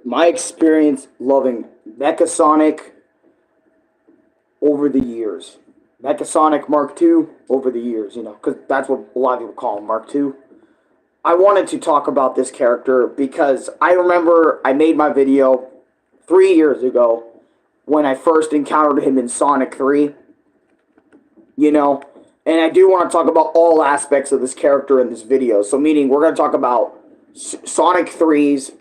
my experience loving Mecha Sonic over the years. Mecha Sonic Mark II over the years, because that's what a lot of people call him, Mark II. I wanted to talk about this character because I remember I made my video 3 years ago when I first encountered him in Sonic 3, and I do want to talk about all aspects of this character in this video. So meaning we're going to talk about Sonic 3's,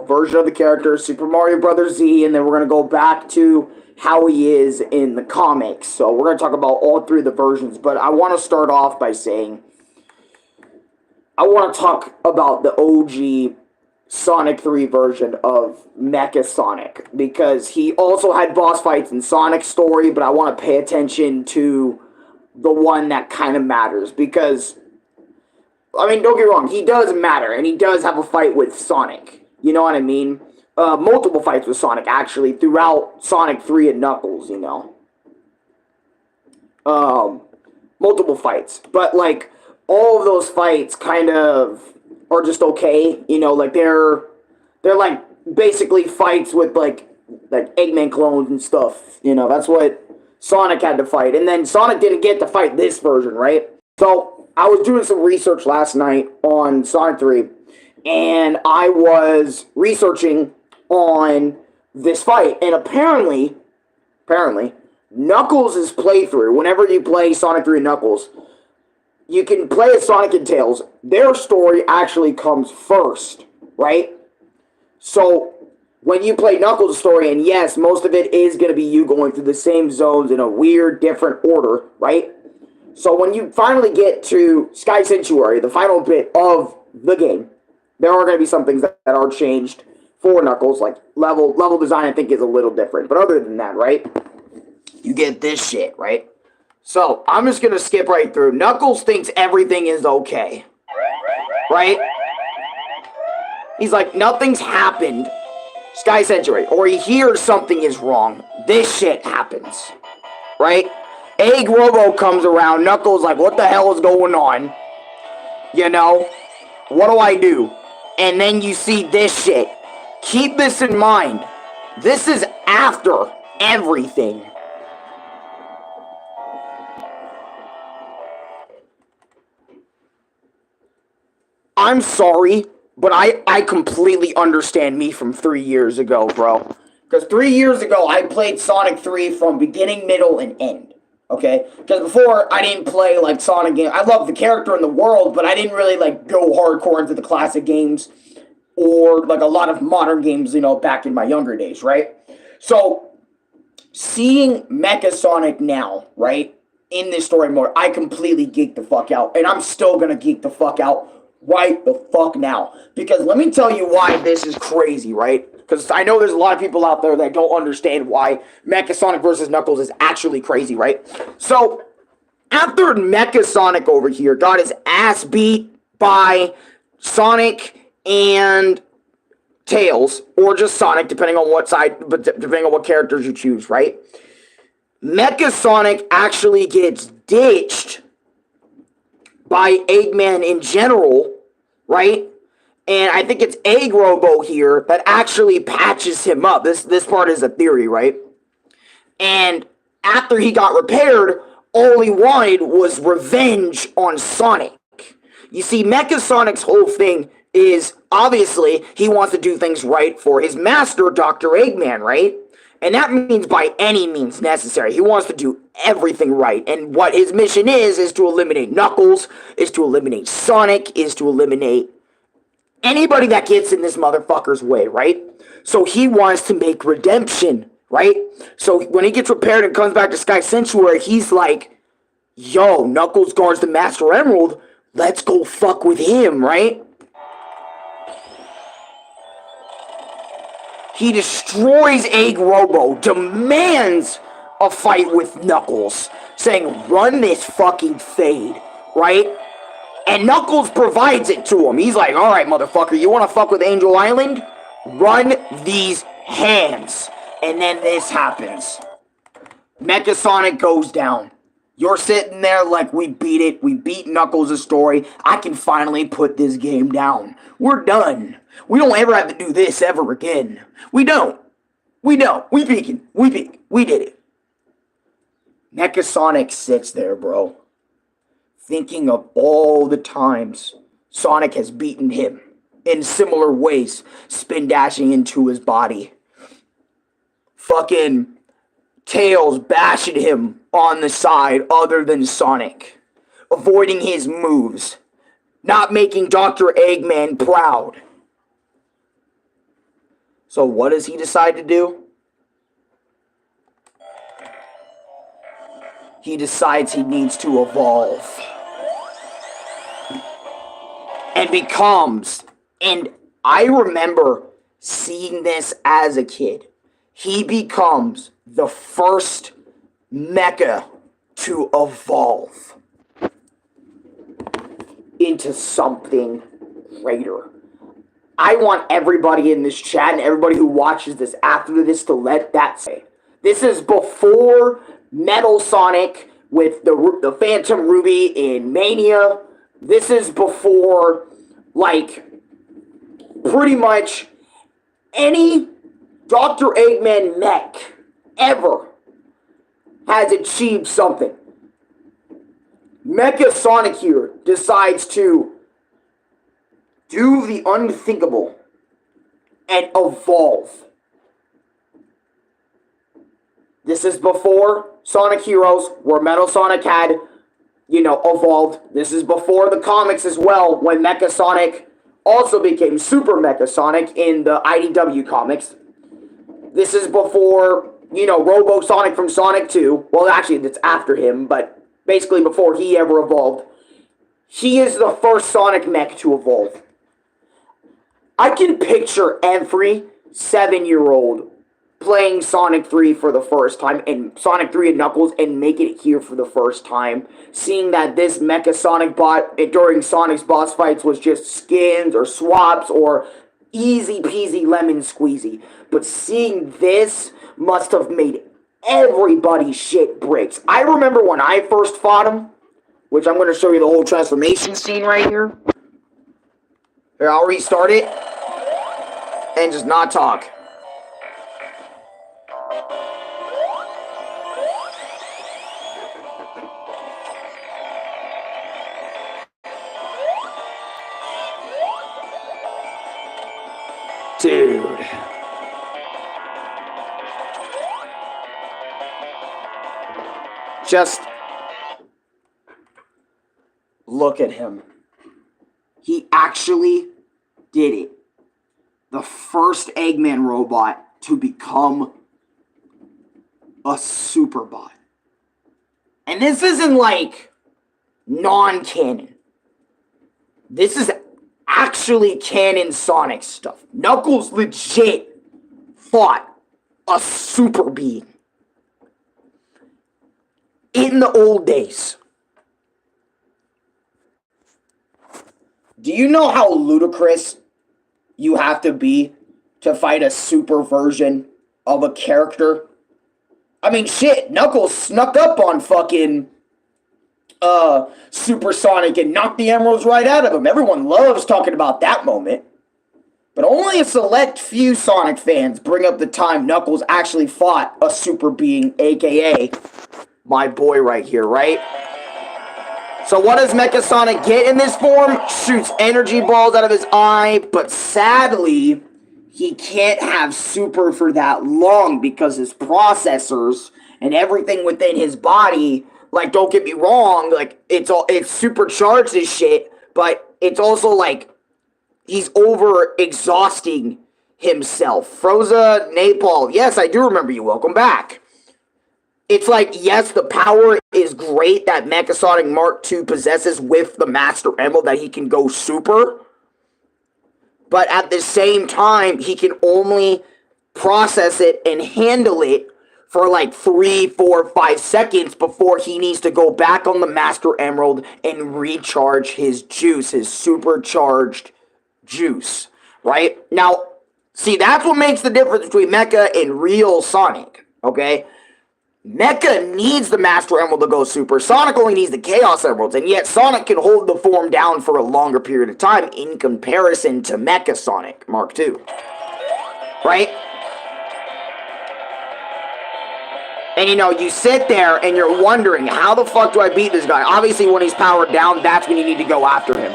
version of the character, Super Mario Bros. Z, and then we're going to go back to how he is in the comics. So we're going to talk about all three of the versions, but I want to start off by saying I want to talk about the OG Sonic 3 version of Mecha Sonic, because he also had boss fights in Sonic's story, but I want to pay attention to the one that kind of matters, because, I mean, don't get me wrong, he does matter, and he does have a fight with Sonic, you know what I mean? Multiple fights with Sonic, actually, throughout Sonic 3 and Knuckles, multiple fights, but, like, all of those fights kind of are just okay, like, they're like, basically fights with, like Eggman clones and stuff, that's what Sonic had to fight, and then Sonic didn't get to fight this version, right? So, I was doing some research last night on Sonic 3, and I was researching on this fight, and apparently, Knuckles' playthrough, whenever you play Sonic 3 Knuckles, you can play as Sonic and Tails, their story actually comes first, right? So, when you play Knuckles' story, and yes, most of it is going to be you going through the same zones in a weird, different order, right? So when you finally get to Sky Sanctuary, the final bit of the game, there are going to be some things that are changed for Knuckles, like level design I think is a little different. But other than that, right, you get this shit, right? So, I'm just going to skip right through. Knuckles thinks everything is okay, right? He's like, nothing's happened. Sky Sanctuary, or he hears something is wrong. This shit happens, right? Egg Robo comes around. Knuckles like, what the hell is going on? What do I do? And then you see this shit. Keep this in mind. This is after everything. I'm sorry, but I completely understand me from 3 years ago, bro. Because 3 years ago, I played Sonic 3 from beginning, middle, and end. Okay? Because before, I didn't play, like, Sonic games. I love the character in the world, but I didn't really, like, go hardcore into the classic games. Or, like, a lot of modern games, back in my younger days, right? So, seeing Mecha Sonic now, right, in this story mode, I completely geeked the fuck out. And I'm still gonna geek the fuck out right the fuck now. Because let me tell you why this is crazy, right? Because I know there's a lot of people out there that don't understand why Mecha Sonic versus Knuckles is actually crazy, right? So, after Mecha Sonic over here got his ass beat by Sonic and Tails, or just Sonic, depending on what side, but depending on what characters you choose, right? Mecha Sonic actually gets ditched by Eggman in general, right? And I think it's Egg Robo here that actually patches him up. This part is a theory, right? And after he got repaired, all he wanted was revenge on Sonic. You see, Mecha Sonic's whole thing is, obviously, he wants to do things right for his master, Dr. Eggman, right? And that means by any means necessary. He wants to do everything right. And what his mission is to eliminate Knuckles, is to eliminate Sonic, is to eliminate anybody that gets in this motherfucker's way, right? So he wants to make redemption, right? So when he gets repaired and comes back to Sky Sanctuary, he's like, yo, Knuckles guards the Master Emerald. Let's go fuck with him, right? He destroys Egg Robo, demands a fight with Knuckles, saying, run this fucking fade, right? And Knuckles provides it to him. He's like, alright, motherfucker, you want to fuck with Angel Island? Run these hands. And then this happens. Mecha Sonic goes down. You're sitting there like, we beat it. We beat Knuckles' story. I can finally put this game down. We're done. We don't ever have to do this ever again. We don't. We don't. We peeking. We peek. We did it. Mecha Sonic sits there, bro, thinking of all the times Sonic has beaten him in similar ways, spin dashing into his body. Fucking Tails bashing him on the side other than Sonic, avoiding his moves, not making Dr. Eggman proud. So what does he decide to do? He decides he needs to evolve. And becomes, and I remember seeing this as a kid, he becomes the first mecha to evolve into something greater. I want everybody in this chat and everybody who watches this after this to let that say. This is before Metal Sonic with the Phantom Ruby in Mania. This is before, like, pretty much any Dr. Eggman mech ever has achieved something. Mecha Sonic here decides to do the unthinkable and evolve. This is before Sonic Heroes, where Metal Sonic had, evolved. This is before the comics as well, when Mecha Sonic also became Super Mecha Sonic in the IDW comics. This is before, Robo Sonic from Sonic 2. Well, actually, it's after him, but basically before he ever evolved. He is the first Sonic mech to evolve. I can picture every 7-year-old playing Sonic 3 for the first time, and Sonic 3 and Knuckles, and making it here for the first time, seeing that this Mecha Sonic bot during Sonic's boss fights was just skins or swaps or easy peasy lemon squeezy. But seeing this must have made everybody's shit bricks. I remember when I first fought him, which I'm going to show you the whole transformation scene right here. Here, I'll restart it and just not talk. Dude. Just look at him. He actually did it. The first Eggman robot to become a Superbot. And this isn't like non-canon. This is actually canon Sonic stuff. Knuckles legit fought a super being in the old days. Do you know how ludicrous you have to be to fight a super version of a character? I mean, shit, Knuckles snuck up on fucking Super Sonic and knocked the emeralds right out of him. Everyone loves talking about that moment. But only a select few Sonic fans bring up the time Knuckles actually fought a super being, aka my boy right here, right? So what does Mecha Sonic get in this form? Shoots energy balls out of his eye, but sadly, he can't have super for that long because his processors and everything within his body, like, don't get me wrong, like, it's supercharged as shit, but it's also like he's over exhausting himself. Froza Napal, yes, I do remember you. Welcome back. It's like, yes, the power is great that Mecha Sonic Mark II possesses with the Master Emerald, that he can go super. But at the same time, he can only process it and handle it for like 3, 4, 5 seconds before he needs to go back on the Master Emerald and recharge his juice, his supercharged juice, right? Now, see, that's what makes the difference between Mecha and real Sonic, okay? Mecha needs the Master Emerald to go Super. Sonic only needs the Chaos Emeralds, and yet Sonic can hold the form down for a longer period of time in comparison to Mecha Sonic Mark II. Right? And you know, you sit there and you're wondering, how the fuck do I beat this guy? Obviously, when he's powered down, that's when you need to go after him.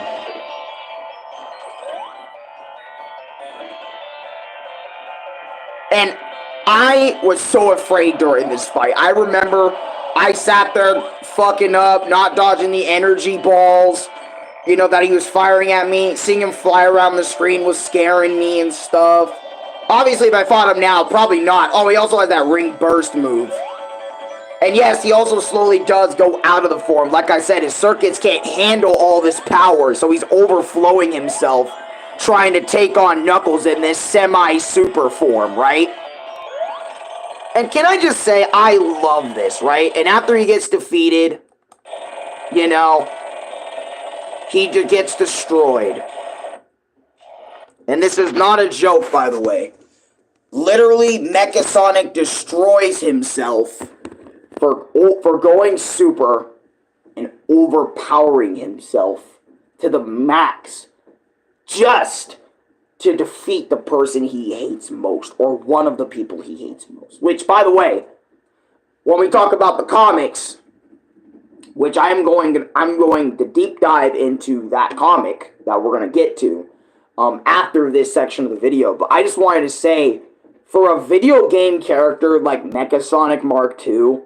And I was so afraid during this fight. I remember I sat there fucking up, not dodging the energy balls, you know, that he was firing at me. Seeing him fly around the screen was scaring me and stuff. Obviously, if I fought him now, probably not. Oh, he also has that ring burst move. And yes, he also slowly does go out of the form. Like I said, his circuits can't handle all this power, so he's overflowing himself, trying to take on Knuckles in this semi-super form, right? And can I just say, I love this, right? And after he gets defeated, you know, he just gets destroyed. And this is not a joke, by the way. Literally, Mecha Sonic destroys himself for going super and overpowering himself to the max just to defeat the person he hates most, or one of the people he hates most. Which, by the way, when we talk about the comics, which I'm going to deep dive into that comic that we're going to get to after this section of the video. But I just wanted to say, for a video game character like Mecha Sonic Mark II,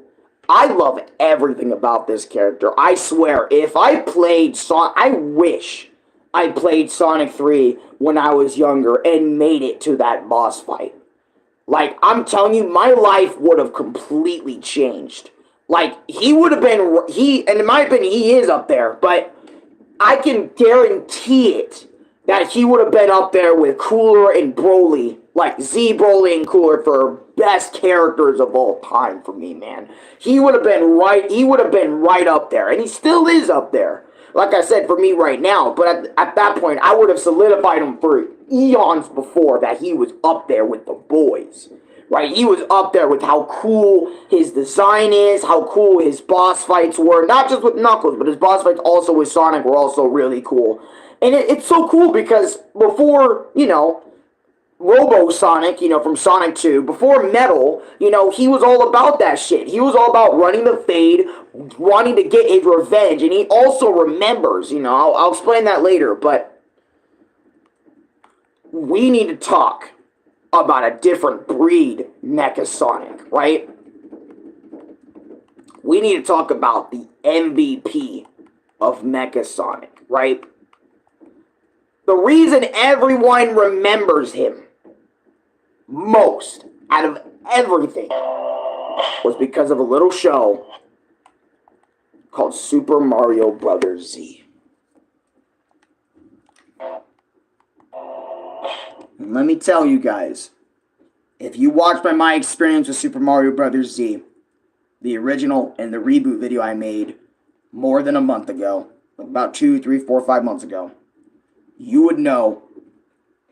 I love everything about this character. I swear, if I played Sonic, I wish I played Sonic 3 when I was younger and made it to that boss fight. Like, I'm telling you, my life would have completely changed. Like, he would have been, and in my opinion, he is up there, but I can guarantee it that he would have been up there with Cooler and Broly, like Z, Broly, and Cooler for best characters of all time for me, man. He would have been right up there, and he still is up there. Like I said, for me right now, but at that point, I would have solidified him for eons before that he was up there with the boys. Right? He was up there with how cool his design is, how cool his boss fights were. Not just with Knuckles, but his boss fights also with Sonic were also really cool. And it's so cool because before, you know, Robo Sonic, you know, from Sonic 2, before Metal, you know, he was all about that shit. He was all about running the fade, wanting to get his revenge, and he also remembers, you know, I'll explain that later, but we need to talk about a different breed Mecha Sonic, right? We need to talk about the MVP of Mecha Sonic, right? The reason everyone remembers him most out of everything was because of a little show called Super Mario Bros. Z. And let me tell you guys, if you watched my experience with Super Mario Bros. Z, the original and the reboot video I made more than a month ago, about 2, 3, 4, 5 months ago, you would know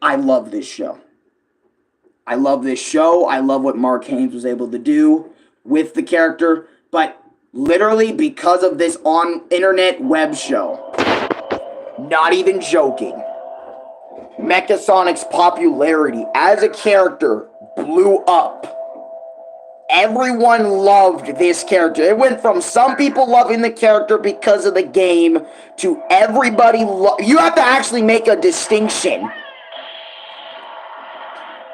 I love this show. I love this show. I love what Mark Haynes was able to do with the character. But literally because of this on-internet web show, not even joking, Mecha Sonic's popularity as a character blew up. Everyone loved this character. It went from some people loving the character because of the game to everybody you have to actually make a distinction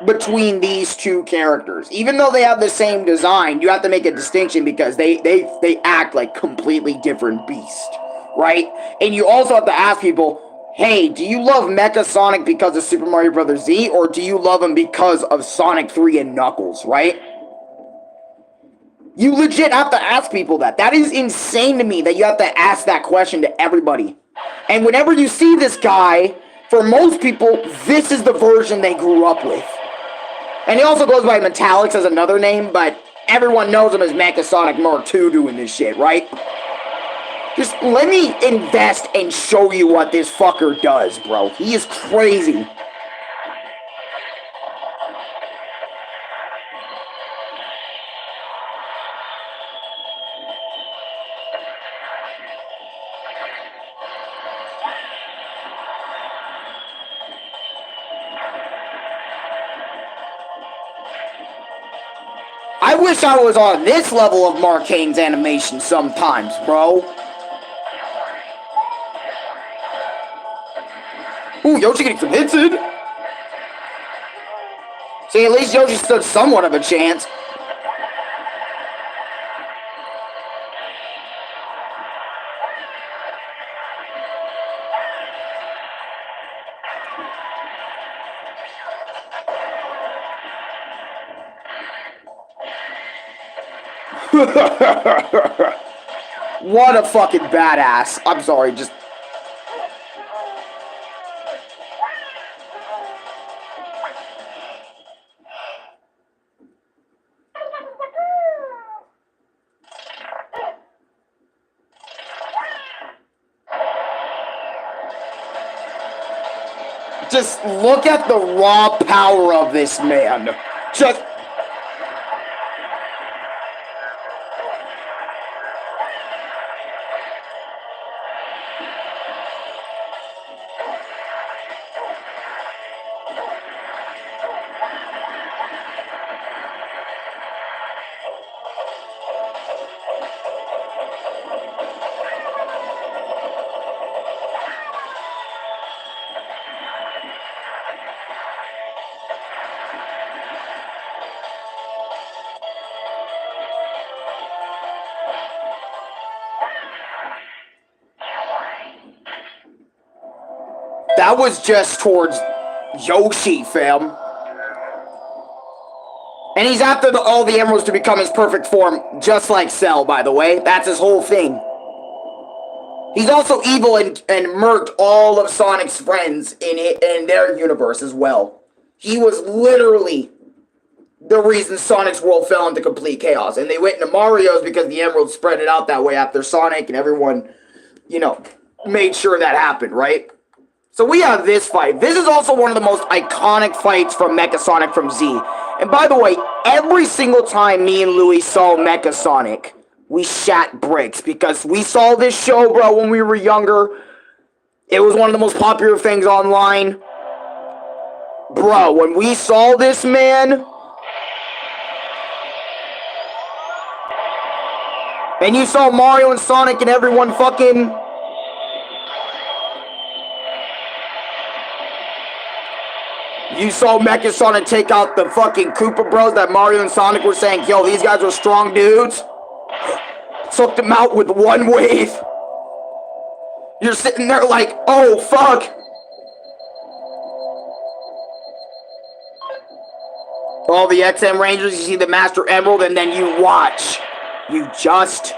between these two characters. Even though they have the same design, you have to make a distinction because they act like completely different beasts, right? And you also have to ask people, hey, do you love Mecha Sonic because of Super Mario Bros. Z, or do you love him because of Sonic 3 and Knuckles, right? You legit have to ask people that. That is insane to me that you have to ask that question to everybody. And whenever you see this guy, for most people, this is the version they grew up with. And he also goes by Metallix as another name, but everyone knows him as Mecha Sonic Mark II doing this shit, right? Just let me invest and show you what this fucker does, bro. He is crazy. I wish I was on this level of Marcane's animation sometimes, bro. Ooh, Yoshi getting some hits in. See, at least Yoshi stood somewhat of a chance. What a fucking badass. I'm sorry, just... Just look at the raw power of this man. Just... That was just towards Yoshi, fam. And he's after all the emeralds to become his perfect form, just like Cell, by the way. That's his whole thing. He's also evil and murked all of Sonic's friends in their universe as well. He was literally the reason Sonic's world fell into complete chaos. And they went into Mario's because the emeralds spread it out that way after Sonic and everyone, you know, made sure that happened, right? So we have this fight. This is also one of the most iconic fights from Mecha Sonic from Z. And by the way, every single time me and Louie saw Mecha Sonic, we shat bricks. Because we saw this show, bro, when we were younger. It was one of the most popular things online. Bro, when we saw this, man... And you saw Mario and Sonic and everyone fucking... You saw Mecha Sonic take out the fucking Koopa Bros that Mario and Sonic were saying, yo, these guys are strong dudes. Took them out with one wave. You're sitting there like, oh, fuck. All the XM Rangers, you see the Master Emerald, and then you watch. You just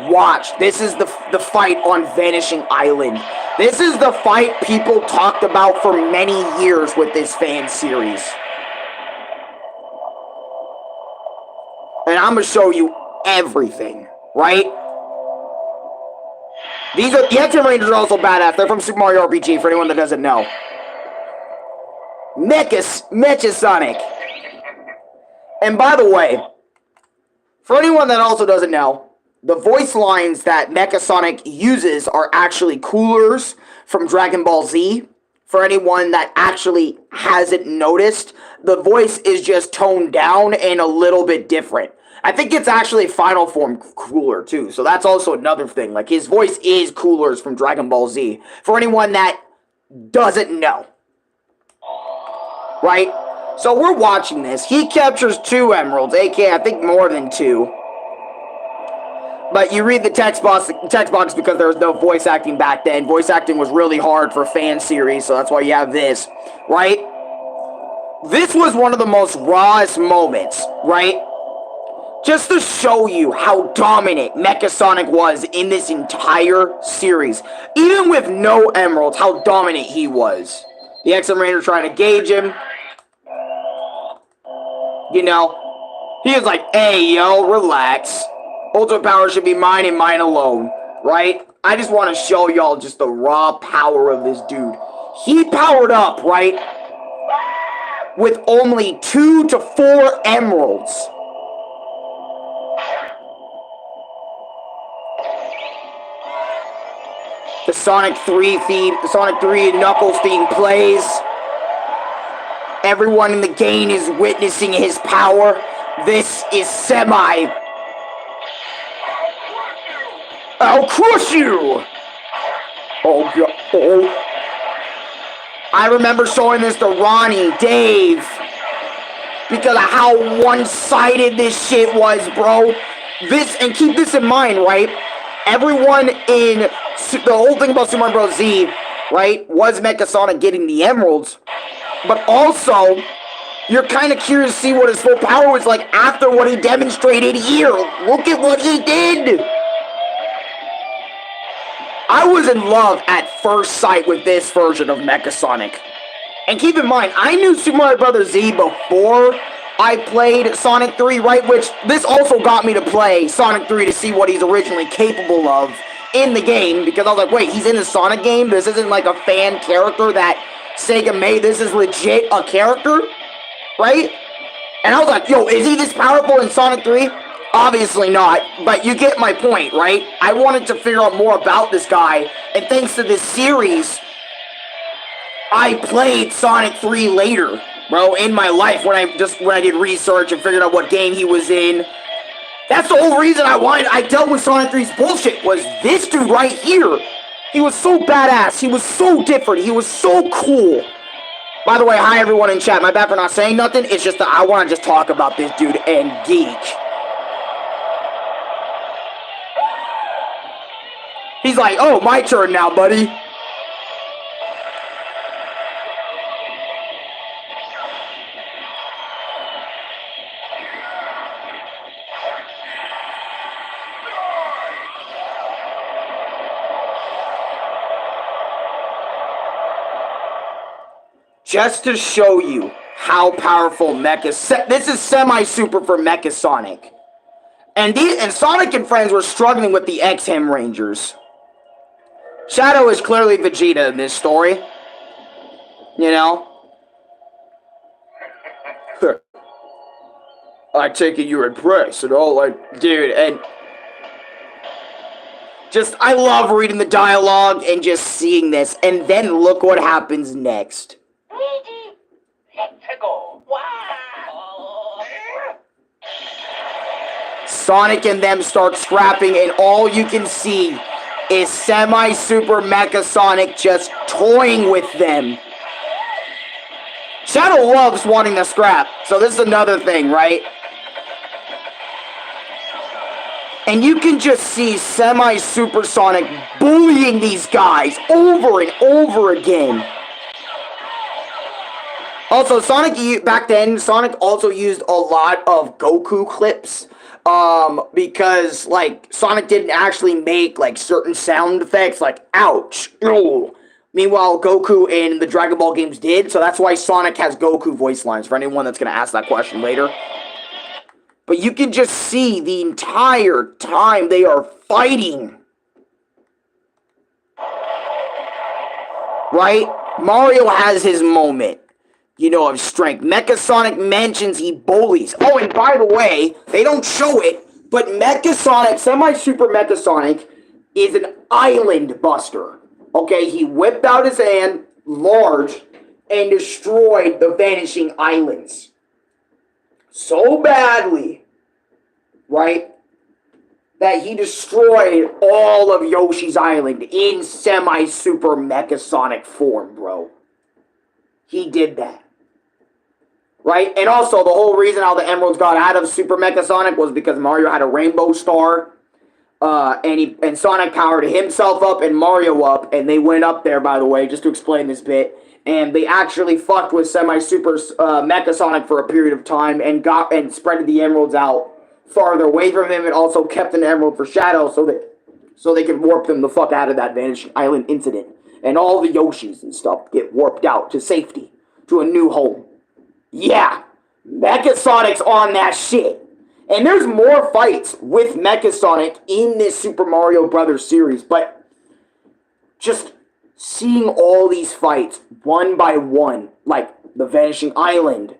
watch. This is the fight on Vanishing Island. This is the fight people talked about for many years with this fan series. And I'm going to show you everything, right? The XM Rangers are also badass. They're from Super Mario RPG, for anyone that doesn't know. Mecha Sonic. And by the way, for anyone that also doesn't know, the voice lines that Mecha Sonic uses are actually coolers from Dragon Ball Z. For anyone that actually hasn't noticed, the voice is just toned down and a little bit different. I think it's actually Final Form cooler too, so that's also another thing. Like, his voice is coolers from Dragon Ball Z. For anyone that doesn't know. Right? So we're watching this. He captures 2 emeralds, aka I think more than 2. But you read the text box because there was no voice acting back then. Voice acting was really hard for fan series, so that's why you have this, right? This was one of the most rawest moments, right? Just to show you how dominant Mecha Sonic was in this entire series. Even with no emeralds, how dominant he was. The XM Ranger trying to gauge him. You know, he was like, hey, yo, relax. Ultimate power should be mine and mine alone, right? I just want to show y'all just the raw power of this dude. He powered up, right? With only 2 to 4 emeralds. The Sonic 3 theme, the Sonic 3 and Knuckles theme plays. Everyone in the game is witnessing his power. This is semi. I'll crush you! Oh, God. Oh. I remember showing this to Ronnie, Dave, because of how one-sided this shit was, bro. This, and keep this in mind, right? Everyone in the whole thing about Super Mario Bros. Z, right, was Mecha Sonic getting the emeralds, but also you're kind of curious to see what his full power was like after what he demonstrated here. Look at what he did. I was in love at first sight with this version of Mecha Sonic. And keep in mind, I knew Super Mario Bros. Z before I played Sonic 3, right? Which, this also got me to play Sonic 3 to see what he's originally capable of in the game. Because I was like, wait, he's in the Sonic game? This isn't like a fan character that Sega made. This is legit a character, right? And I was like, yo, is he this powerful in Sonic 3? Obviously not, but you get my point, right? I wanted to figure out more about this guy, and thanks to this series, I played Sonic 3 later, bro, in my life when I did research and figured out what game he was in. That's the whole reason I dealt with Sonic 3's bullshit, was this dude right here. He was so badass, he was so different, he was so cool. By the way, hi everyone in chat, my bad for not saying nothing, it's just that I want to just talk about this dude and geek. He's like, oh, my turn now, buddy. Just to show you how powerful Mecha... This is semi-super for Mecha Sonic. And Sonic and friends were struggling with the X-Hem Rangers. Shadow is clearly Vegeta in this story. You know? I take it you're impressed and all, like, dude, and... Just, I love reading the dialogue and just seeing this, and then look what happens next. Let's go. Wow. Sonic and them start scrapping, and all you can see is semi-super Mecha Sonic just toying with them. Shadow loves wanting to scrap, so this is another thing, right? And you can just see semi-super Sonic bullying these guys over and over again. Also, Sonic, back then, Sonic also used a lot of Goku clips. Because, like, Sonic didn't actually make, like, certain sound effects, like, ouch, oh. Meanwhile, Goku in the Dragon Ball games did, so that's why Sonic has Goku voice lines, for anyone that's going to ask that question later. But you can just see the entire time they are fighting. Right? Mario has his moment, you know, of strength. Mecha Sonic mentions he bullies. Oh, and by the way, they don't show it, but Mecha Sonic, semi-super Mecha Sonic, is an island buster. Okay, he whipped out his hand, large, and destroyed the Vanishing Islands. So badly, right, that he destroyed all of Yoshi's Island in semi-super Mecha Sonic form, bro. He did that. Right? And also, the whole reason how the emeralds got out of Super Mecha Sonic was because Mario had a rainbow star. And Sonic powered himself up and Mario up. And they went up there, by the way, just to explain this bit. And they actually fucked with semi-super Mecha Sonic for a period of time. And spread the emeralds out farther away from him. And also kept an emerald for Shadow so they could warp them the fuck out of that Vanishing Island incident. And all the Yoshis and stuff get warped out to safety. To a new home. Yeah, Mecha Sonic's on that shit. And there's more fights with Mecha Sonic in this Super Mario Brothers series, but just seeing all these fights one by one, like the Vanishing Island,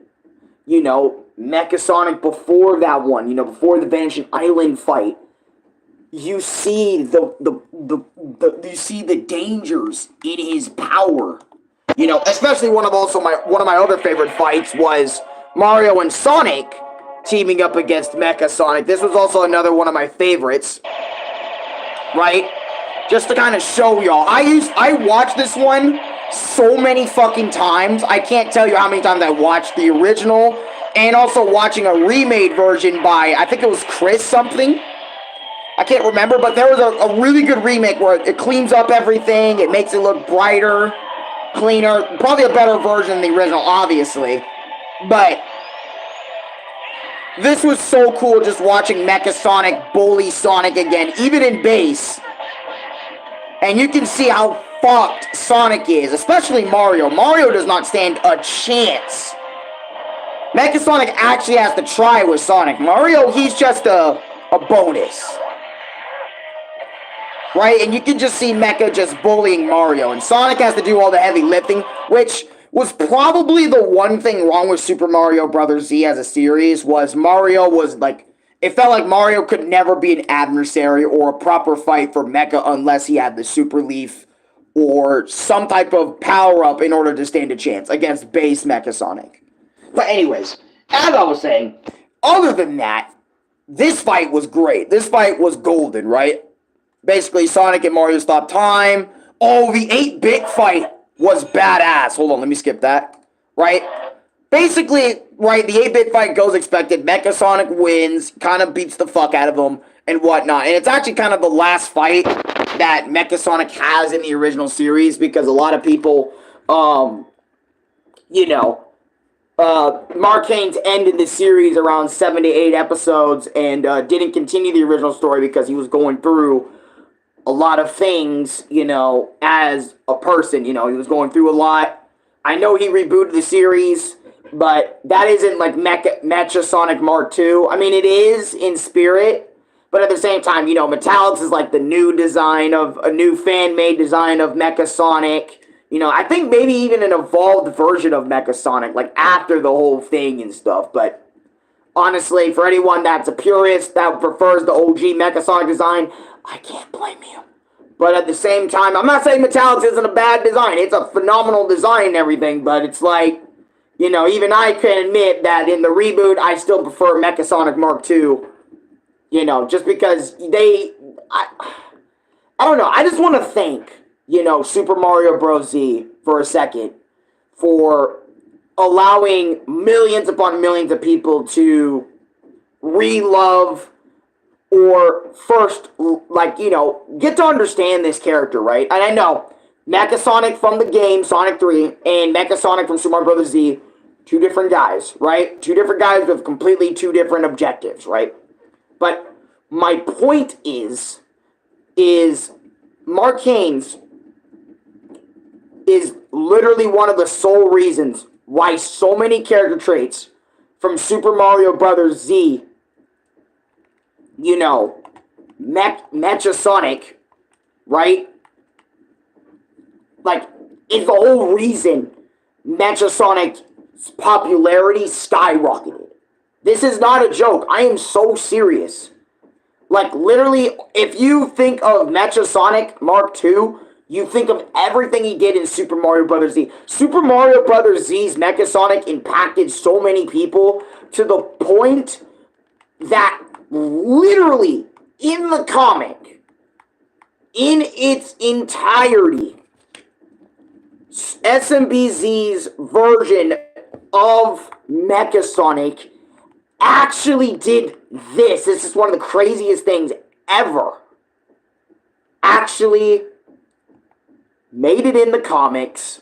you know, Mecha Sonic before that one, you know, before the Vanishing Island fight, you see you see the dangers in his power. You know, especially one of my other favorite fights was Mario and Sonic teaming up against Mecha Sonic. This was also another one of my favorites, right? Just to kind of show y'all. I watched this one so many fucking times. I can't tell you how many times I watched the original and also watching a remade version by, I think it was Chris something. I can't remember, but there was a really good remake where it cleans up everything. It makes it look brighter, cleaner. Probably a better version than the original, obviously. But this was so cool just watching Mecha Sonic bully Sonic again, even in base. And you can see how fucked Sonic is, especially Mario. Mario does not stand a chance. Mecha Sonic actually has to try with Sonic. Mario, he's just a bonus. Right? And you can just see Mecha just bullying Mario. And Sonic has to do all the heavy lifting, which was probably the one thing wrong with Super Mario Bros. Z as a series, was Mario was like, it felt like Mario could never be an adversary or a proper fight for Mecha unless he had the Super Leaf or some type of power-up in order to stand a chance against base Mecha Sonic. But anyways, as I was saying, other than that, this fight was great. This fight was golden, right? Basically, Sonic and Mario stop time. Oh, the 8-bit fight was badass. Hold on, let me skip that. Right? Basically, right, the 8-bit fight goes expected. Mecha Sonic wins, kind of beats the fuck out of him, and whatnot. And it's actually kind of the last fight that Mecha Sonic has in the original series, because a lot of people, you know, Mark Haynes ended the series around 7 to 8 episodes and didn't continue the original story because he was going through a lot of things, you know, as a person. You know, he was going through a lot. I know he rebooted the series, but that isn't like Mecha Sonic Mark II. I mean, it is in spirit, but at the same time, you know, Metallix is like the new design of, a new fan-made design of Mecha Sonic. You know, I think maybe even an evolved version of Mecha Sonic, like after the whole thing and stuff. But honestly, for anyone that's a purist that prefers the OG Mecha Sonic design, I can't blame you. But at the same time, I'm not saying Metallix isn't a bad design. It's a phenomenal design and everything, but it's like, you know, even I can admit that in the reboot, I still prefer Mecha Sonic Mark II. You know, just because I don't know. I just want to thank, you know, Super Mario Bros. Z for a second for allowing millions upon millions of people to re-love or first, like, you know, get to understand this character, right? And I know Mecha Sonic from the game, Sonic 3, and Mecha Sonic from Super Mario Bros. Z, two different guys, right? Two different guys with completely two different objectives, right? But my point is Mark Haynes is literally one of the sole reasons why so many character traits from Super Mario Bros. Z, you know, Mecha Sonic, right? Like, is the whole reason Mecha Sonic's popularity skyrocketed. This is not a joke. I am so serious. Like, literally, if you think of Mecha Sonic Mark II, you think of everything he did in Super Mario Bros. Z. Super Mario Bros. Z's Mecha Sonic impacted so many people to the point that literally in the comic, in its entirety, SMBZ's version of Mecha Sonic actually did this. This is one of the craziest things ever. Actually made it in the comics.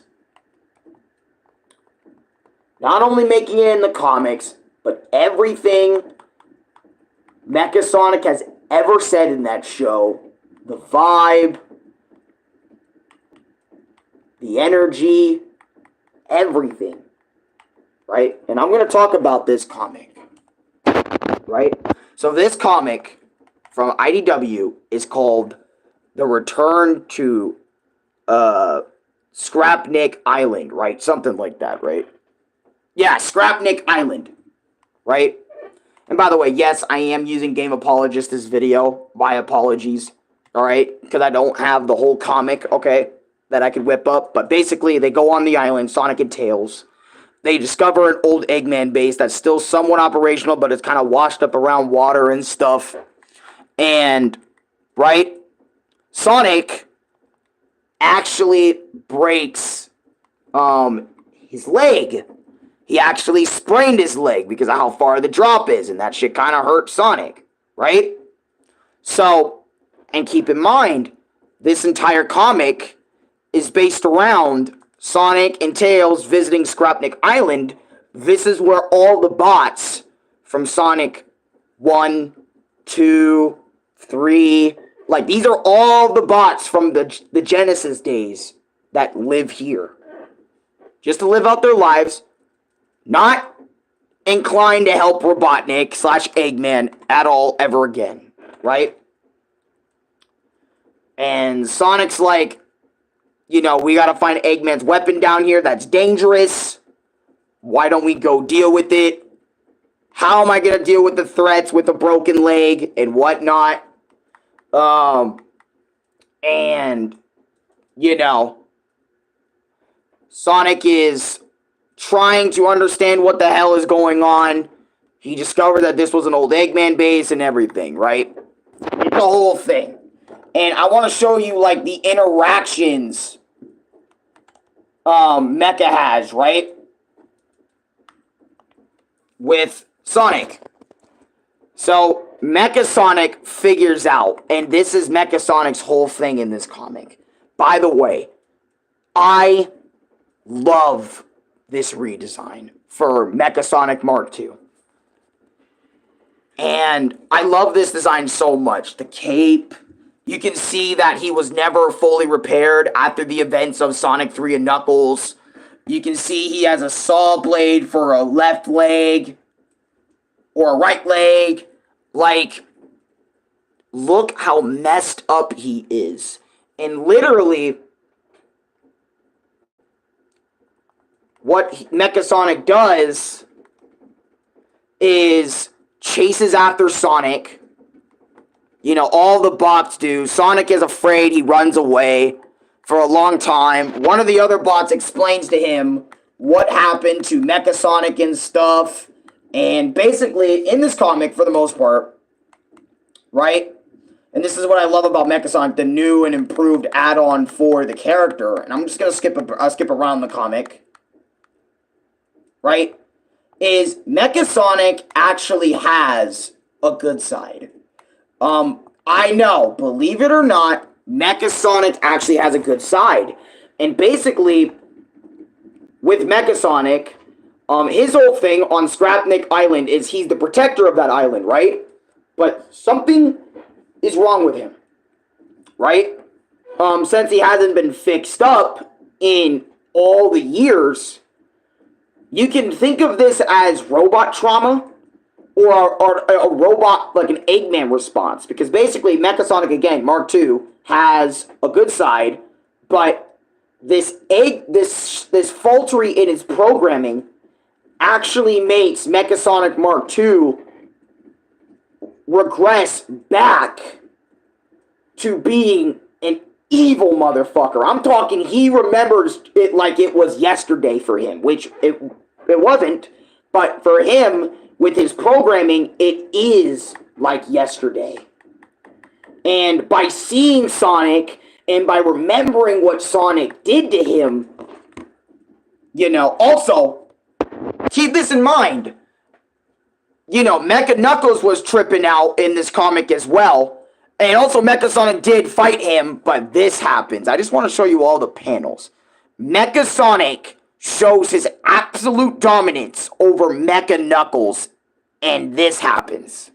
Not only making it in the comics, but everything Mecha Sonic has ever said in that show, the vibe, the energy, everything, right? And I'm going to talk about this comic, right? So this comic from IDW is called The Return to Scrapnik Island, right? Something like that, right? Yeah, Scrapnik Island, right? And by the way, yes, I am using Game Apologist this video. My apologies, alright? Because I don't have the whole comic, okay, that I could whip up. But basically, they go on the island, Sonic and Tails. they discover an old Eggman base that's still somewhat operational, but it's kind of washed up around water and stuff. And, right, Sonic actually breaks his leg. He actually sprained his leg because of how far the drop is, and that shit kind of hurt Sonic, right? So, and keep in mind, this entire comic is based around Sonic and Tails visiting Scrapnik Island. This is where all the bots from Sonic 1, 2, 3, like, these are all the bots from the Genesis days that live here. Just to live out their lives, not inclined to help Robotnik / Eggman at all ever again, right? And Sonic's like, you know, we gotta find Eggman's weapon down here that's dangerous. Why don't we go deal with it? How am I gonna deal with the threats with a broken leg and whatnot? And, you know, Sonic is trying to understand what the hell is going on. He discovered that this was an old Eggman base and everything, right? It's the whole thing. And I want to show you, like, the interactions Mecha has, right? With Sonic. So, Mecha Sonic figures out, and this is Mecha Sonic's whole thing in this comic. By the way, I love this redesign for Mecha Sonic Mark II. And I love this design so much. The cape. You can see that he was never fully repaired after the events of Sonic 3 and Knuckles. You can see he has a saw blade for a left leg. Or a right leg. Like, look how messed up he is. And literally, what Mecha Sonic does is chases after Sonic. You know, all the bots do. Sonic is afraid. He runs away for a long time. One of the other bots explains to him what happened to Mecha Sonic and stuff. And basically, in this comic, for the most part, right? And this is what I love about Mecha Sonic, the new and improved add-on for the character. And I'm just going to skip around the comic. Right? Is Mecha Sonic actually has a good side. I know, believe it or not, Mecha Sonic actually has a good side. And basically, with Mecha Sonic, his whole thing on Scrapnik Island is he's the protector of that island, right? But something is wrong with him, right? Since he hasn't been fixed up in all the years, you can think of this as robot trauma or a robot, like an Eggman response. Because basically, Mecha Sonic, again, Mark II, has a good side, but this faulty in its programming actually makes Mecha Sonic Mark II regress back to being an evil motherfucker. I'm talking, he remembers it like it was yesterday for him, which it wasn't, but for him, with his programming, it is like yesterday. And by seeing Sonic, and by remembering what Sonic did to him, you know, also, keep this in mind, you know, Mecha Knuckles was tripping out in this comic as well. And also Mecha Sonic did fight him, but this happens. I just want to show you all the panels. Mecha Sonic shows his absolute dominance over Mecha Knuckles, and this happens.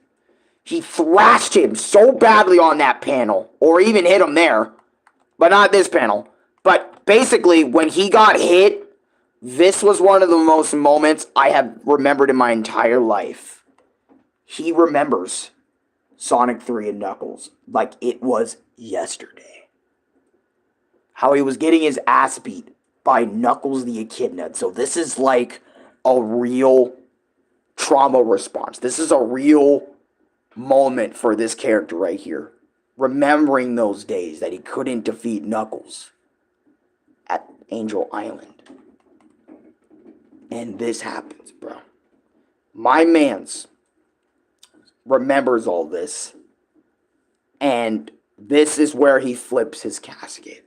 He thrashed him so badly on that panel, or even hit him there, but not this panel. But basically, when he got hit, this was one of the most moments I have remembered in my entire life. He remembers Sonic 3 and Knuckles like it was yesterday. How he was getting his ass beat by Knuckles the Echidna. So this is like a real trauma response. This is a real moment for this character right here. Remembering those days that he couldn't defeat Knuckles at Angel Island. And this happens, bro. My mans remembers all this. And this is where he flips his casket.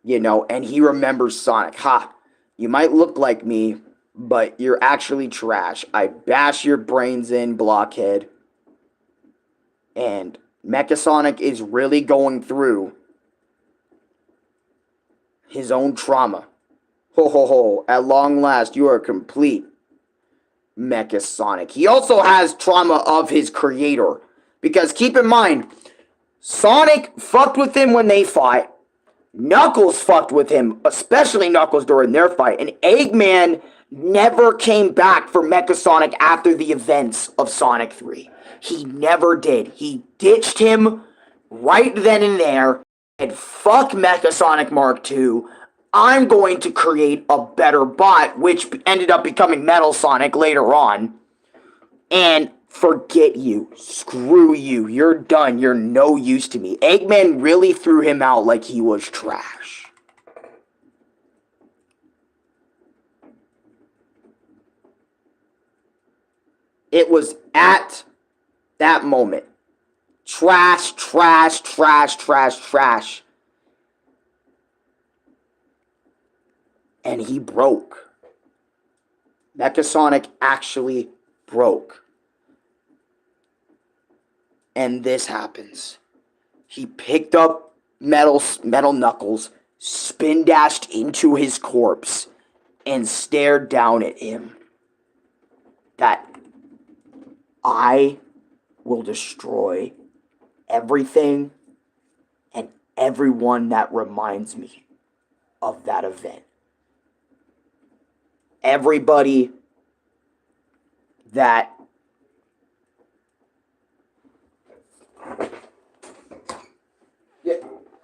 You know, and he remembers Sonic. Ha, you might look like me, but you're actually trash. I bash your brains in, blockhead. And Mecha Sonic is really going through his own trauma. Ho ho ho, at long last, you are complete, Mecha Sonic. He also has trauma of his creator. Because keep in mind, Sonic fucked with him when they fought. Knuckles fucked with him, especially Knuckles during their fight. And Eggman never came back for Mecha Sonic after the events of Sonic 3. He never did. He ditched him right then and there. And fuck Mecha Sonic Mark II. I'm going to create a better bot, which ended up becoming Metal Sonic later on. And forget you. Screw you. You're done. You're no use to me. Eggman really threw him out like he was trash. It was at that moment. Trash, trash, trash, trash, trash. And he broke. Mecha Sonic actually broke. And this happens. He picked up Metal Knuckles, spin dashed into his corpse, and stared down at him. That I will destroy everything and everyone that reminds me of that event. Everybody that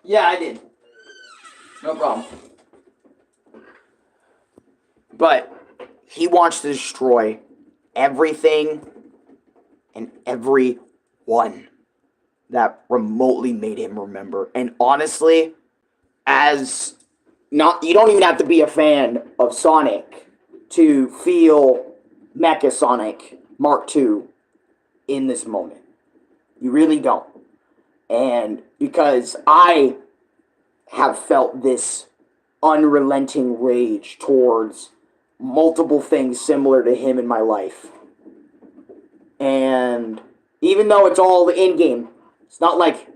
Yeah, I did. No problem. But he wants to destroy everything and everyone that remotely made him remember. And honestly, as not, you don't even have to be a fan of Sonic to feel Mecha Sonic Mark II in this moment. You really don't. And because I have felt this unrelenting rage towards multiple things similar to him in my life. And even though it's all in-game, it's not like,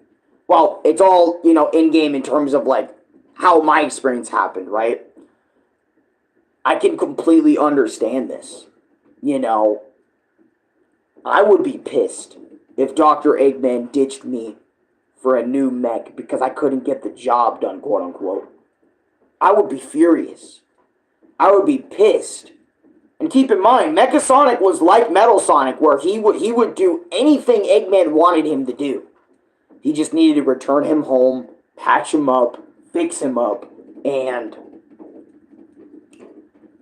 well, it's all, you know, in-game in terms of like how my experience happened, right? I can completely understand this. You know, I would be pissed if Dr. Eggman ditched me for a new mech because I couldn't get the job done, quote unquote. I would be furious. I would be pissed. And keep in mind, Mecha Sonic was like Metal Sonic, where he would do anything Eggman wanted him to do. He just needed to return him home, patch him up, fix him up, and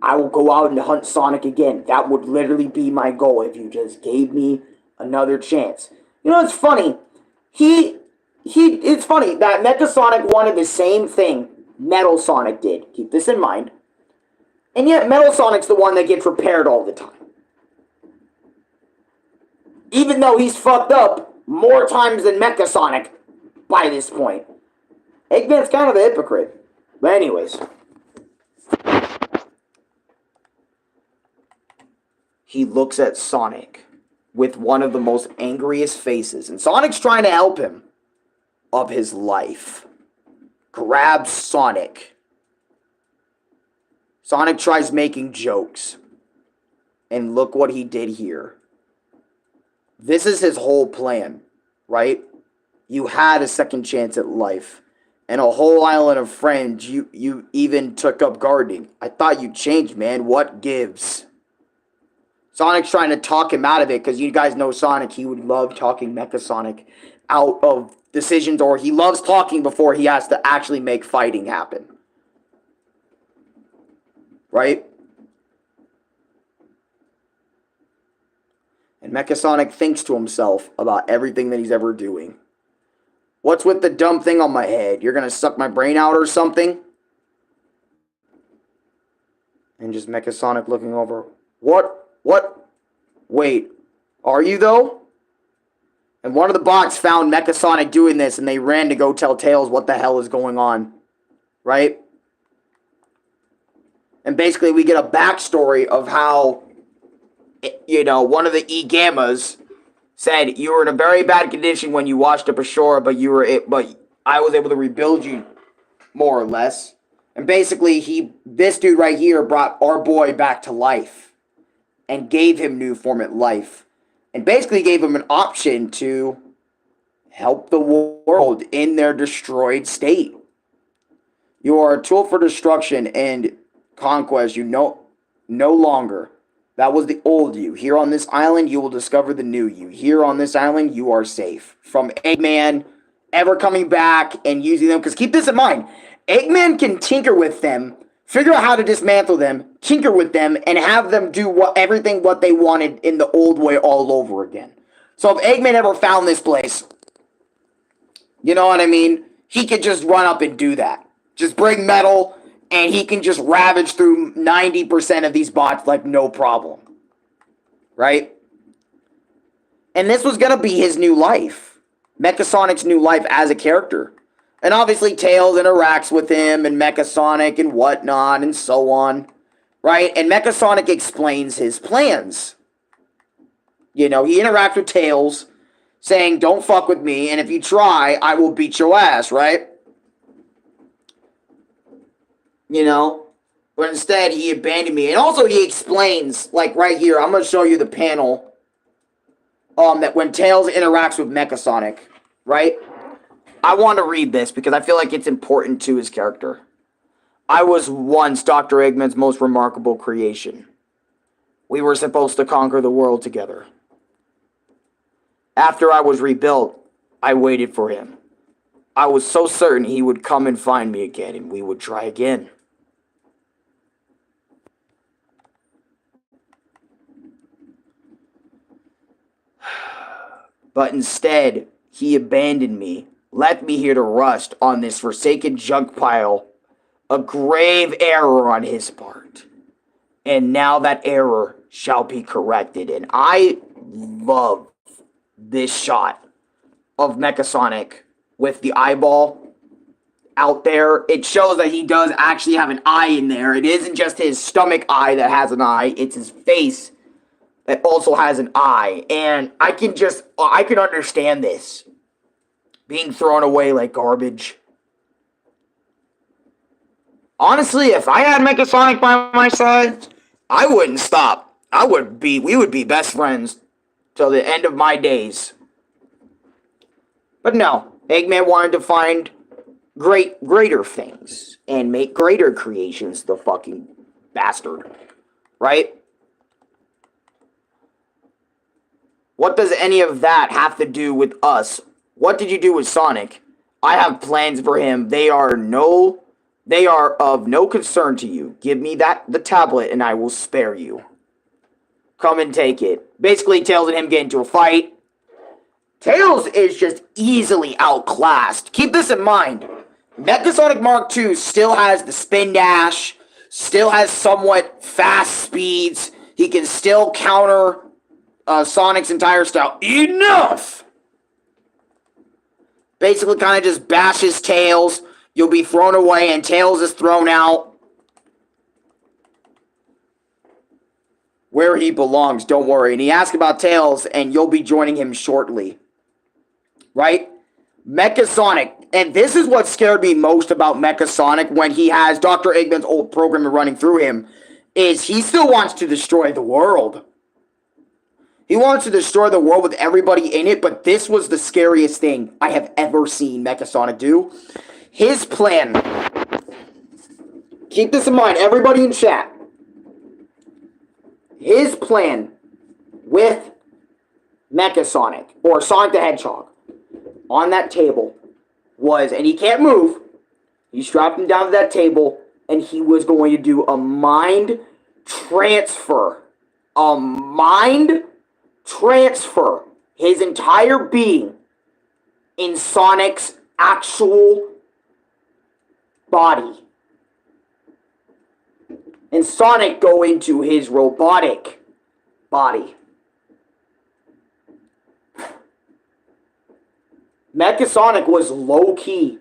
I will go out and hunt Sonic again. That would literally be my goal if you just gave me another chance. You know, it's funny. It's funny that Mecha Sonic wanted the same thing Metal Sonic did. Keep this in mind. And yet Metal Sonic's the one that gets repaired all the time. Even though he's fucked up more times than Mecha Sonic by this point. Eggman's kind of a hypocrite. But anyways. He looks at Sonic with one of the most angriest faces. And Sonic's trying to help him of his life. Grabs Sonic. Sonic tries making jokes. And look what he did here. This is his whole plan, right? You had a second chance at life. And a whole island of friends. You even took up gardening. I thought you changed, man. What gives? Sonic's trying to talk him out of it, because you guys know Sonic. He would love talking Mecha Sonic out of decisions, or he loves talking before he has to actually make fighting happen. Right? And Mecha Sonic thinks to himself about everything that he's ever doing. What's with the dumb thing on my head? You're going to suck my brain out or something? And just Mecha Sonic looking over. What? What? Wait. Are you, though? And one of the bots found Mecha Sonic doing this, and they ran to go tell Tails what the hell is going on. Right? And basically, we get a backstory of how, you know, one of the E-Gammas said, you were in a very bad condition when you washed up ashore, but I was able to rebuild you, more or less. And basically, this dude right here brought our boy back to life and gave him new format life. And basically gave him an option to help the world in their destroyed state. You are a tool for destruction and conquest. You no longer. That was the old you. Here on this island, you will discover the new you. Here on this island, you are safe. From Eggman ever coming back and using them. Because keep this in mind. Eggman can tinker with them, figure out how to dismantle them, tinker with them, and have them do everything what they wanted in the old way all over again. So if Eggman ever found this place, you know what I mean? He could just run up and do that. Just bring metal, and he can just ravage through 90% of these bots like no problem. Right? And this was going to be his new life. Mecha Sonic's new life as a character. And obviously Tails interacts with him and Mecha Sonic and whatnot and so on. Right? And Mecha Sonic explains his plans. You know, he interacts with Tails saying, don't fuck with me, and if you try, I will beat your ass, right? You know? But instead, he abandoned me. And also he explains, like right here, I'm going to show you the panel that when Tails interacts with Mecha Sonic, right? I want to read this because I feel like it's important to his character. I was once Dr. Eggman's most remarkable creation. We were supposed to conquer the world together. After I was rebuilt, I waited for him. I was so certain he would come and find me again, and we would try again. But instead, he abandoned me, left me here to rust on this forsaken junk pile. A grave error on his part. And now that error shall be corrected. And I love this shot of Mecha Sonic with the eyeball out there. It shows that he does actually have an eye in there. It isn't just his stomach eye that has an eye. It's his face that also has an eye. And I can understand this being thrown away like garbage. Honestly, if I had Mecha Sonic by my side, I wouldn't stop. We would be best friends till the end of my days. But no, Eggman wanted to find greater things and make greater creations, the fucking bastard. Right? What does any of that have to do with us? What did you do with Sonic? I have plans for him. They are of no concern to you. Give me the tablet and I will spare you. Come and take it. Basically, Tails and him get into a fight. Tails is just easily outclassed. Keep this in mind. Mecha Sonic Mark II still has the spin dash, still has somewhat fast speeds. He can still counter Sonic's entire style. Enough! Basically, kind of just bashes Tails. You'll be thrown away, and Tails is thrown out where he belongs, don't worry. And he asks about Tails, and you'll be joining him shortly. Right? Mecha Sonic. And this is what scared me most about Mecha Sonic when he has Dr. Eggman's old program running through him, is he still wants to destroy the world. He wants to destroy the world with everybody in it, but this was the scariest thing I have ever seen Mecha Sonic do. His plan. Keep this in mind, everybody in chat. His plan with Mecha Sonic, or Sonic the Hedgehog, on that table was, and he can't move, he strapped him down to that table, and he was going to do a mind transfer. A mind transfer. His entire being in Sonic's actual body. and Sonic go into his robotic body. Mecha Sonic was low-key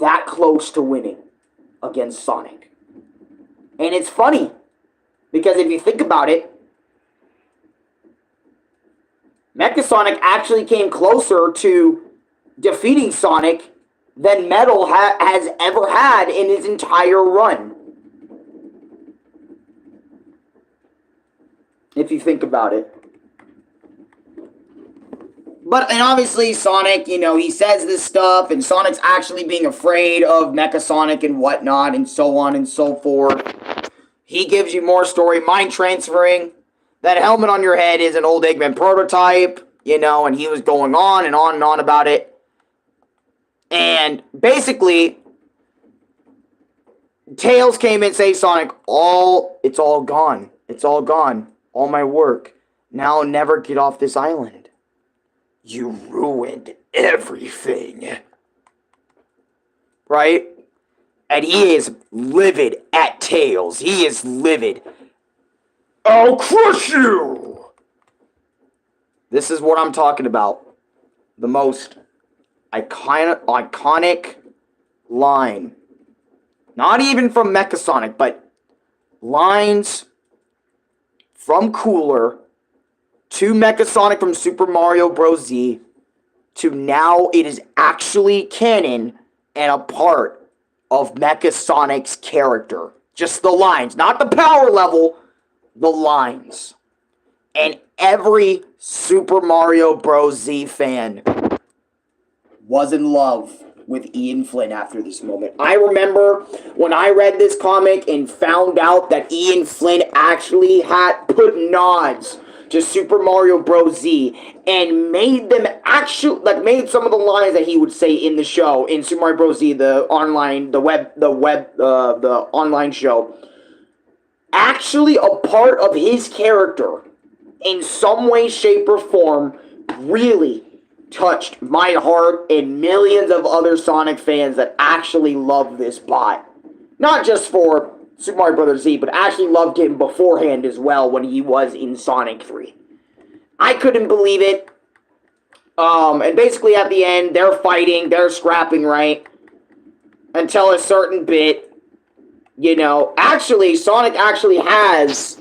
that close to winning against Sonic. And it's funny, because if you think about it, Mecha Sonic actually came closer to defeating Sonic than Metal has ever had in his entire run. If you think about it. And obviously Sonic, he says this stuff, and Sonic's actually being afraid of Mecha Sonic and whatnot, and so on and so forth. He gives you more story, mind transferring. That helmet on your head is an old Eggman prototype, and he was going on and on about it. And basically, Tails came and saved Sonic. It's all gone. It's all gone. All my work. Now I'll never get off this island. You ruined everything. Right? And he is livid at Tails. He is livid. I'll crush you! This is what I'm talking about. The most iconic line. Not even from Mecha Sonic, but lines from Cooler to Mecha Sonic from Super Mario Bros. Z to now it is actually canon and a part of Mecha Sonic's character. Just the lines, not the power level, the lines. And every Super Mario Bros. Z fan was in love with Ian Flynn after this moment. I remember when I read this comic and found out that Ian Flynn actually had put nods to Super Mario Bros. Z and made them actually, made some of the lines that he would say in the show, in Super Mario Bros. Z, the online show, actually a part of his character in some way, shape, or form, really touched my heart and millions of other Sonic fans that actually love this bot. Not just for Super Mario Bros. Z, but actually loved him beforehand as well when he was in Sonic 3. I couldn't believe it. And basically at the end, they're fighting, they're scrapping, right? Until a certain bit, actually, Sonic actually has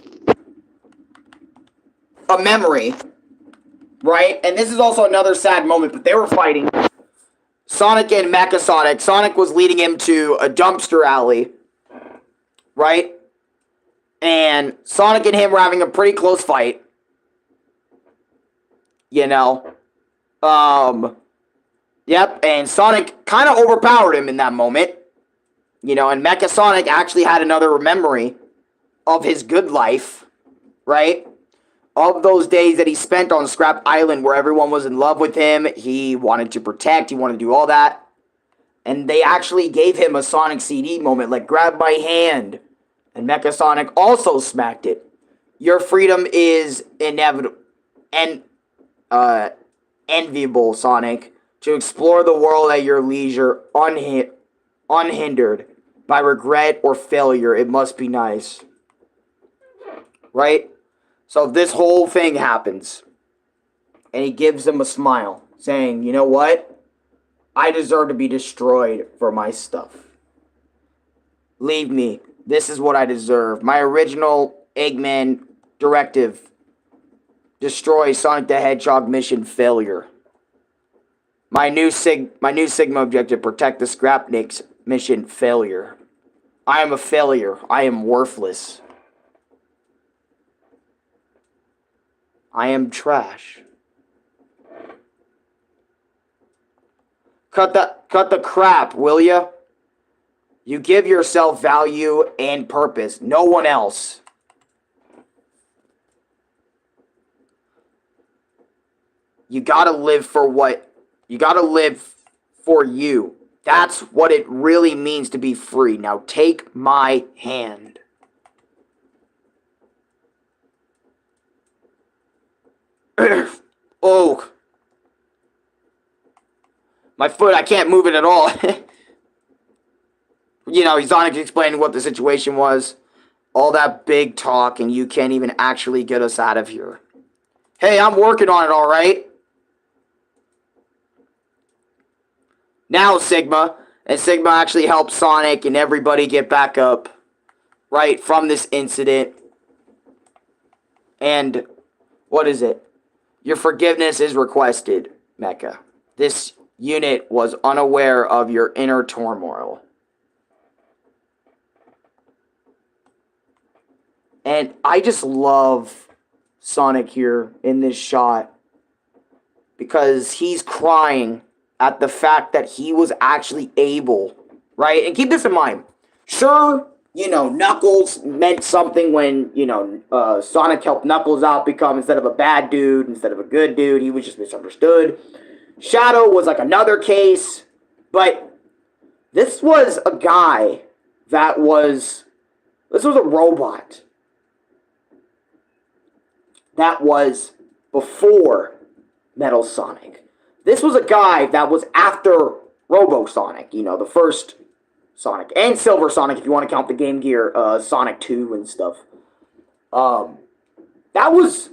a memory, right? And this is also another sad moment, but they were fighting. Sonic and Mecha Sonic. Sonic was leading him to a dumpster alley, right? And Sonic and him were having a pretty close fight. Yep, and Sonic kind of overpowered him in that moment. And Mecha Sonic actually had another memory of his good life, right? Of those days that he spent on Scrap Island where everyone was in love with him. He wanted to protect, he wanted to do all that. And they actually gave him a Sonic CD moment, like, grab my hand. And Mecha Sonic also smacked it. Your freedom is inevitable and enviable, Sonic, to explore the world at your leisure, unhindered by regret or failure. It must be nice. Right? So this whole thing happens. And he gives him a smile, saying, you know what? I deserve to be destroyed for my stuff. Leave me. This is what I deserve. My original Eggman directive. Destroy Sonic the Hedgehog mission failure. My new Sigma objective, protect the Scrapniks mission failure. I am a failure. I am worthless. I am trash. Cut the crap, will ya? You give yourself value and purpose. No one else. You gotta live for what? You gotta live for you. That's what it really means to be free. Now take my hand. Oh. My foot, I can't move it at all. Sonic explaining what the situation was. All that big talk and you can't even actually get us out of here. Hey, I'm working on it, alright? Now, Sigma. And Sigma actually helped Sonic and everybody get back up, right, from this incident. And, what is it? Your forgiveness is requested, Mecha. This unit was unaware of your inner turmoil. And I just love Sonic here in this shot. Because he's crying at the fact that he was actually able, right? And keep this in mind. Sure, you know, Knuckles meant something when, you know, Sonic helped Knuckles out become, instead of a bad dude, instead of a good dude, he was just misunderstood. Shadow was like another case. But this was a guy that was, this was a robot. That was before Metal Sonic. This was a guy that was after Robo Sonic, you know, the first Sonic, and Silver Sonic if you want to count the Game Gear Sonic 2 and stuff. That was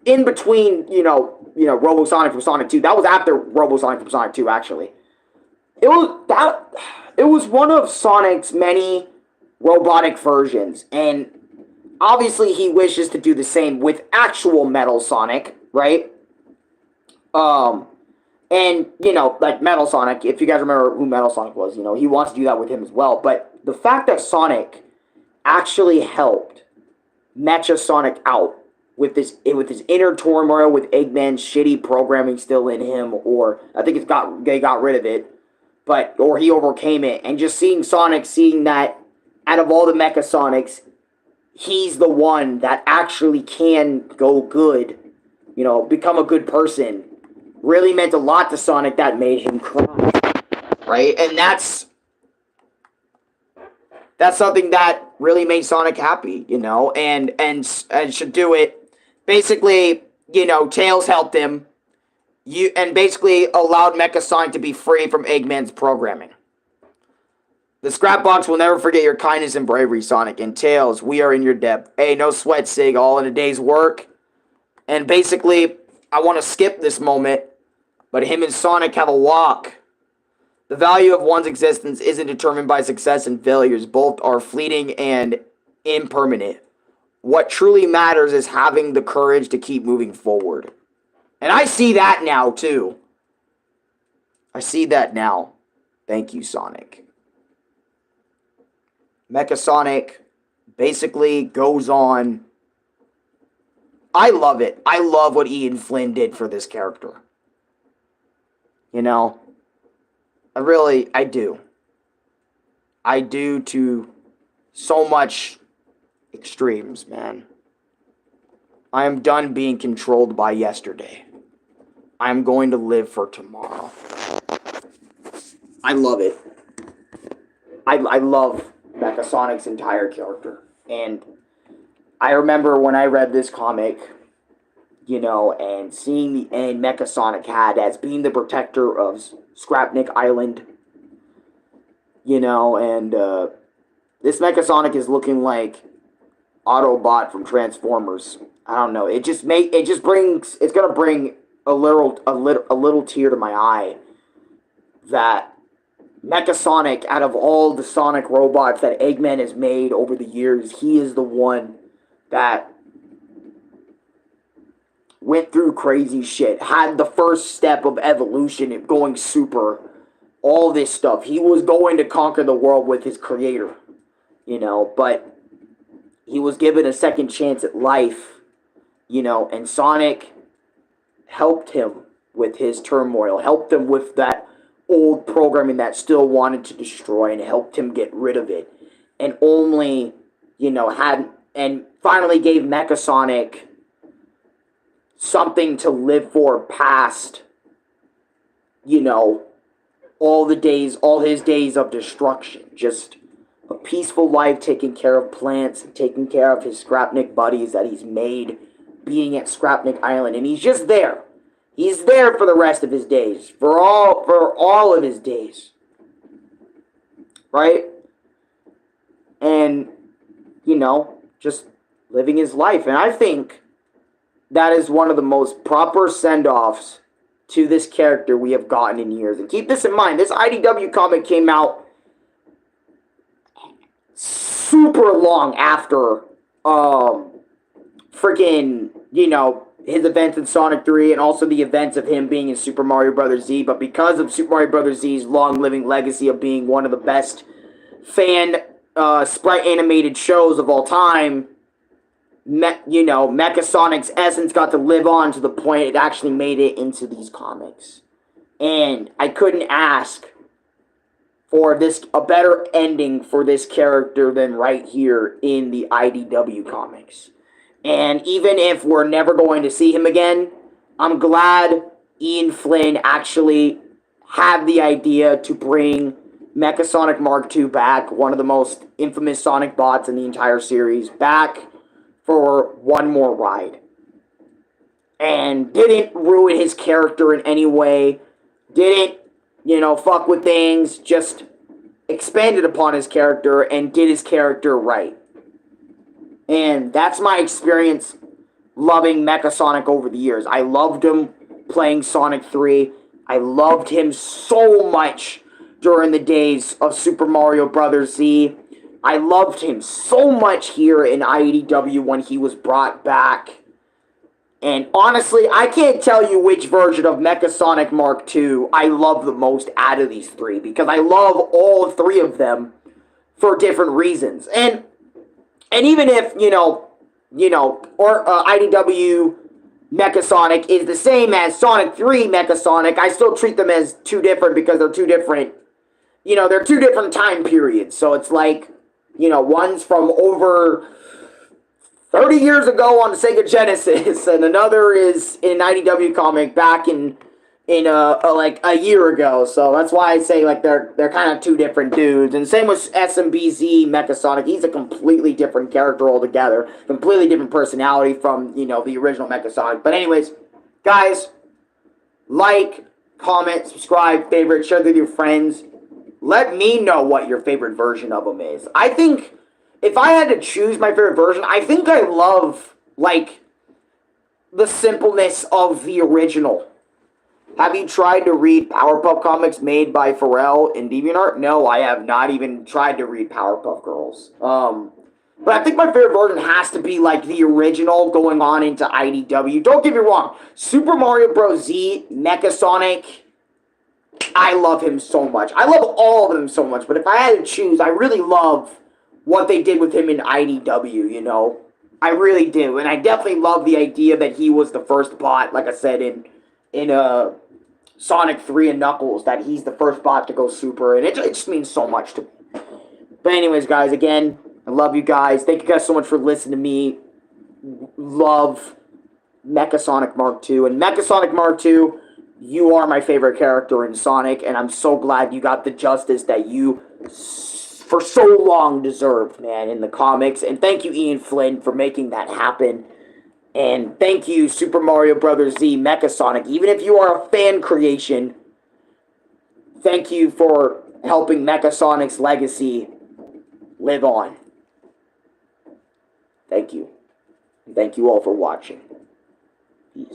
in between, you know, Robo Sonic from Sonic 2. That was after Robo Sonic from Sonic 2, actually. It was one of Sonic's many robotic versions, and obviously he wishes to do the same with actual Metal Sonic, right? And, you know, like Metal Sonic, if you guys remember who Metal Sonic was, you know, he wants to do that with him as well. But the fact that Sonic actually helped Mecha Sonic out with his inner turmoil, with Eggman's shitty programming still in him, or I think they got rid of it, or he overcame it, and just seeing Sonic, seeing that out of all the Mecha Sonics, he's the one that actually can go good, you know, become a good person, really meant a lot to Sonic. That made him cry, right? And that's something that really made Sonic happy, you know, and should do it. Basically, you know, Tails helped him, and basically allowed Mecha Sonic to be free from Eggman's programming. The Scrapbox will never forget your kindness and bravery, Sonic. And Tails, we are in your debt. Hey, no sweat, Sig, all in a day's work. And basically, I want to skip this moment, but him and Sonic have a walk. The value of one's existence isn't determined by success and failures. Both are fleeting and impermanent. What truly matters is having the courage to keep moving forward. And I see that now, too. I see that now. Thank you, Sonic. Mecha Sonic basically goes on. I love it. I love what Ian Flynn did for this character. You know, I do. I do to so much extremes, man. I am done being controlled by yesterday. I am going to live for tomorrow. I love it. I love Mecha Sonic's entire character. And I remember when I read this comic, you know, and seeing the end Mecha Sonic had as being the protector of Scrapnik Island, you know, and this Mecha Sonic is looking like Autobot from Transformers. I don't know. It's gonna bring a little tear to my eye that Mecha Sonic, out of all the Sonic robots that Eggman has made over the years, he is the one that went through crazy shit, had the first step of evolution, going super, all this stuff. He was going to conquer the world with his creator, you know, but he was given a second chance at life, you know, and Sonic helped him with his turmoil, helped him with that old programming that still wanted to destroy, and helped him get rid of it, and only, you know, and finally gave Mecha Sonic something to live for past, you know, all his days of destruction. Just a peaceful life, taking care of plants, taking care of his Scrapnik buddies that he's made, being at Scrapnik Island, and he's just there. He's there for the rest of his days, for all of his days, right? And just living his life. And I think that is one of the most proper send-offs to this character we have gotten in years. And keep this in mind, this IDW comic came out super long after freaking, his events in Sonic 3 and also the events of him being in Super Mario Bros. Z. But because of Super Mario Bros. Z's long-living legacy of being one of the best fan sprite animated shows of all time, Mecha Sonic's essence got to live on to the point it actually made it into these comics. And I couldn't ask for a better ending for this character than right here in the IDW comics. And even if we're never going to see him again, I'm glad Ian Flynn actually had the idea to bring Mecha Sonic Mark II back, one of the most infamous Sonic bots in the entire series, back for one more ride. And didn't ruin his character in any way, didn't, fuck with things, just expanded upon his character and did his character right. And that's my experience loving Mecha Sonic over the years. I loved him playing Sonic 3. I loved him so much during the days of Super Mario Bros. Z. I loved him so much here in IDW when he was brought back. And honestly, I can't tell you which version of Mecha Sonic Mark II I love the most out of these three, because I love all three of them for different reasons. And even if, IDW Mecha Sonic is the same as Sonic 3 Mecha Sonic, I still treat them as two different because they're two different, they're two different time periods. So it's like, one's from over 30 years ago on the Sega Genesis, and another is in an IDW comic back in like a year ago. So that's why I say like they're kind of two different dudes. And same with SMBZ Mecha Sonic. He's a completely different character altogether, completely different personality from the original Mecha Sonic. But anyways, guys, like, comment, subscribe, favorite, share with your friends. Let me know what your favorite version of him is. I think if I had to choose my favorite version, I think I love like the simpleness of the original. Have you tried to read Powerpuff comics made by Pharrell and DeviantArt? No, I have not even tried to read Powerpuff Girls. But I think my favorite version has to be like the original going on into IDW. Don't get me wrong. Super Mario Bros. Z, Mecha Sonic, I love him so much. I love all of them so much. But if I had to choose, I really love what they did with him in IDW, I really do. And I definitely love the idea that he was the first bot, like I said, in Sonic 3 and Knuckles, that he's the first bot to go super, and it just means so much to me. But anyways, guys, again, I love you guys. Thank you guys so much for listening to me. Love Mecha Sonic Mark II. And Mecha Sonic Mark II, you are my favorite character in Sonic, and I'm so glad you got the justice that you, for so long, deserved, man, in the comics. And thank you, Ian Flynn, for making that happen. And thank you, Super Mario Bros. Z Mecha Sonic. Even if you are a fan creation, thank you for helping Mecha Sonic's legacy live on. Thank you. And thank you all for watching. Peace.